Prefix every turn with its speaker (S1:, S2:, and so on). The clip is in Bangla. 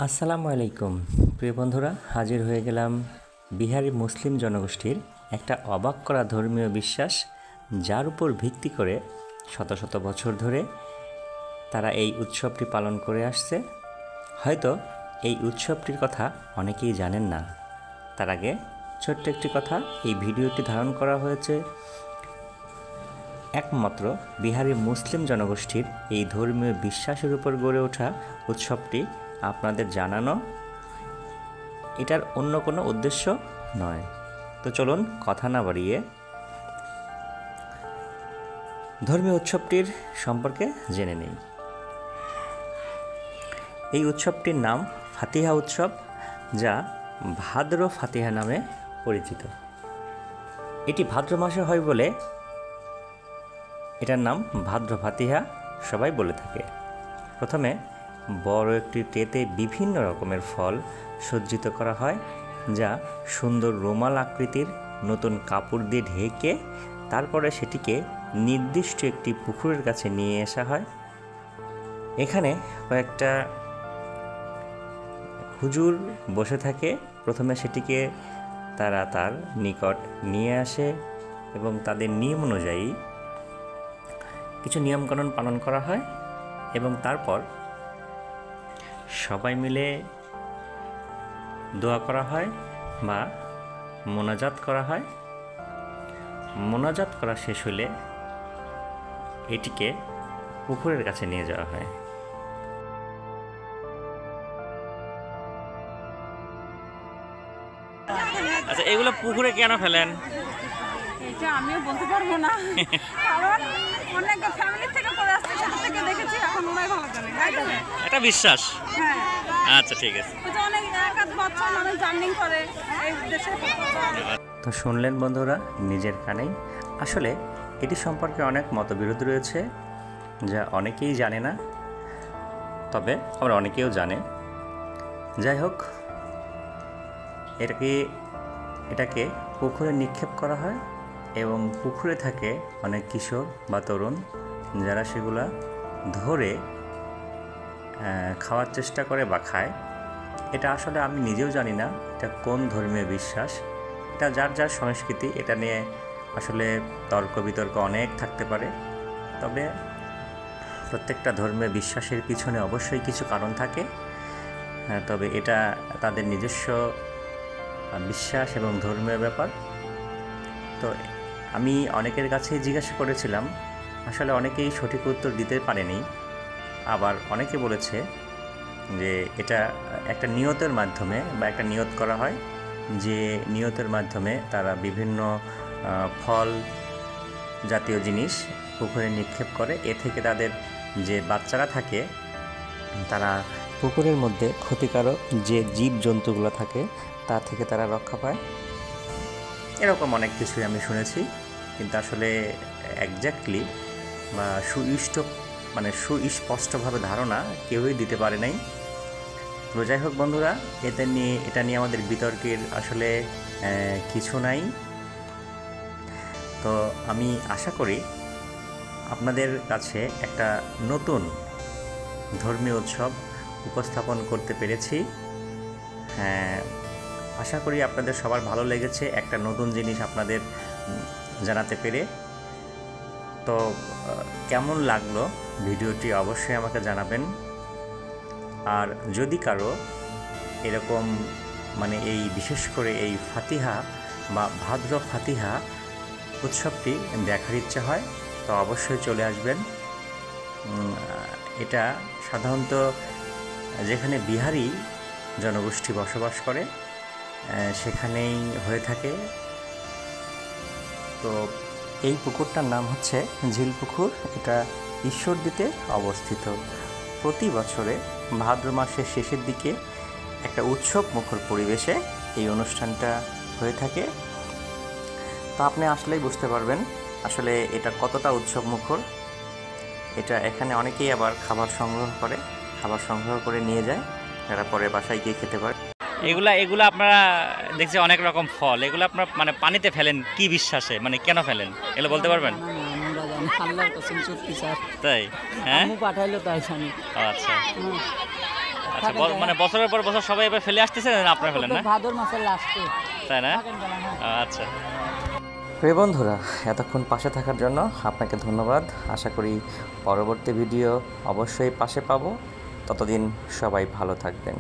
S1: আসসালামু আলাইকুম প্রিয় বন্ধুরা, হাজির হয়ে গেলাম বিহারি মুসলিম জনগোষ্ঠীর একটা অবাক করা ধর্মীয় বিশ্বাস, যার উপর ভিত্তি করে শত শত বছর ধরে তারা এই উৎসবটি পালন করে আসছে। হয়তো এই উৎসবটির কথা অনেকেই জানেন না। তার আগে ছোট্ট একটি কথা, এই ভিডিওটি ধারণ করা হয়েছে একমাত্র বিহারি মুসলিম জনগোষ্ঠীর এই ধর্মীয় বিশ্বাসের উপর গড়ে ওঠা উৎসবটি আপনাদের জানানো, এটার অন্য কোনো উদ্দেশ্য নয়। তো চলুন কথা না বাড়িয়ে ধর্মীয় উৎসবটির সম্পর্কে জেনে নেই। এই উৎসবটির নাম ফাতিহা উৎসব, যা ভাদ্র ফাতিহা নামে পরিচিত। এটি ভাদ্র মাসে হয় বলে এটার নাম ভাদ্র ফাতিহা সবাই বলে থাকে। প্রথমে বড় একটি ট্রেতে বিভিন্ন রকমের ফল সজ্জিত করা হয়, যা সুন্দর রুমাল আকৃতির নতুন কাপড় দিয়ে ঢেকে তারপরে সেটিকে নির্দিষ্ট একটি পুকুরের কাছে নিয়ে আসা হয়। এখানে কয়েকটা হুজুর বসে থাকে। প্রথমে সেটিকে তারা তার নিকট নিয়ে আসে এবং তাদের নিয়ম অনুযায়ী কিছু নিয়মকানুন পালন করা হয় এবং তারপর সবাই মিলে দোয়া করা হয় বা মোনাজাত করা হয়। মোনাজাত করা শেষ হলে এটিকে পুকুরের কাছে নিয়ে যাওয়া হয়।
S2: আচ্ছা, এগুলো পুকুরে কেন ফেলেন?
S3: এটা আমিও বলতে পারবো না, কারণ অনেক ফ্যামিলি থেকে করে আসছে, সেটা থেকে দেখেছি, এখন ওরাই ভালো জানে।
S2: এটা বিশ্বাস।
S3: হ্যাঁ,
S2: আচ্ছা, ঠিক আছে।
S3: এটা অনেক এক আধ বছর মানুষ জার্নিং করে এই দেশে।
S1: তো শুনলেন বন্ধুরা নিজের কানেই। আসলে এটি সম্পর্কে অনেক মতবিরোধ রয়েছে, যা অনেকেই জানে না, তবে আবার অনেকেও জানে। যাই হোক, এটাকে পুকুরে নিক্ষেপ করা হয় এবং পুকুরে থাকে অনেক কিশোর বা তরুণ, যারা সেগুলা ধরে খাওয়ার চেষ্টা করে বা খায়। এটা আসলে আমি নিজেও জানি না এটা কোন ধর্মীয় বিশ্বাস। এটা যার যার সংস্কৃতি, এটা নিয়ে আসলে তর্ক বিতর্ক অনেক থাকতে পারে। তবে প্রত্যেকটা ধর্মীয় বিশ্বাসের পিছনে অবশ্যই কিছু কারণ থাকে। তবে এটা তাদের নিজস্ব বিশ্বাস এবং ধর্মীয় ব্যাপার। তো আমি অনেকের কাছেই জিজ্ঞাসা করেছিলাম, আসলে অনেকেই সঠিক উত্তর দিতে পারেনি। আবার অনেকে বলেছে যে এটা একটা নিয়তের মাধ্যমে বা একটা নিয়ত করা হয়, যে নিয়তের মাধ্যমে তারা বিভিন্ন ফল জাতীয় জিনিস পুকুরে নিক্ষেপ করে। এ থেকে তাদের যে বাচ্চারা থাকে, তারা পুকুরের মধ্যে ক্ষতিকারক যে জীবজন্তুগুলো থাকে তা থেকে তারা রক্ষা পায়। এরকম অনেক কিছুই আমি শুনেছি, কিন্তু আসলে একজ্যাক্টলি বা সুস্পষ্টভাবে ধারণা কেউই দিতে পারে নাই। তো যাই হোক বন্ধুরা, এটা নিয়ে আমাদের বিতর্কের আসলে কিছু নাই। তো আমি আশা করি আপনাদের কাছে একটা নতুন ধর্মীয় উৎসব উপস্থাপন করতে পেরেছি। আশা করি আপনাদের সবার ভালো লেগেছে একটা নতুন জিনিস আপনাদের জানাতে পেরে। তো কেমন লাগলো ভিডিওটি অবশ্যই আমাকে জানাবেন। আর যদি কারো এরকম এই বিশেষ করে এই ফাতিহা বা ভাদ্র ফাতিহা উৎসবটি দেখার ইচ্ছা হয়, তো অবশ্যই চলে আসবেন। এটা সাধারণত যেখানে বিহারি জনগোষ্ঠী বসবাস করে সেখানেই হয়ে থাকে। তো এই পুকুরটার নাম হচ্ছে ঝিল পুকুর। এটা ঈশ্বরদীতে অবস্থিত। প্রতি বছরে ভাদ্র মাসের শেষের দিকে একটা উৎসব মুখর পরিবেশে এই অনুষ্ঠানটা হয়ে থাকে। তো আপনি আসলেই বুঝতে পারবেন আসলে এটা কতটা উৎসব মুখর। এটা এখানে অনেকেই আবার খাবার সংগ্রহ করে নিয়ে যায়, যারা পরে বাসায় গিয়ে খেতে পারে।
S2: এগুলা আপনারা দেখছি অনেক রকম ফল, এগুলো আপনারা পানিতে ফেলেন কি বিশ্বাসে, কেন ফেলেন এগুলো বলতে পারবেন?
S4: আল্লাহর কসম সত্যি স্যার,
S2: তাই? হ্যাঁ,
S4: পাঠাইলো তাই জানি।
S2: আচ্ছা। আচ্ছা
S4: থাকা যায়।
S2: মানে বছরের পর বছর সবাই এবার ফেলে আসতেছে না আপনারা ফেলেন না?
S4: ভাদর মাসের লাস্টে
S2: তাই না?
S4: থাকেন বেলা, হ্যাঁ।
S2: আচ্ছা।
S1: প্রিয় বন্ধুরা, এতক্ষণ পাশে থাকার জন্য আপনাকে ধন্যবাদ। আশা করি পরবর্তী ভিডিও অবশ্যই পাশে পাবো। ততদিন সবাই ভালো থাকবেন।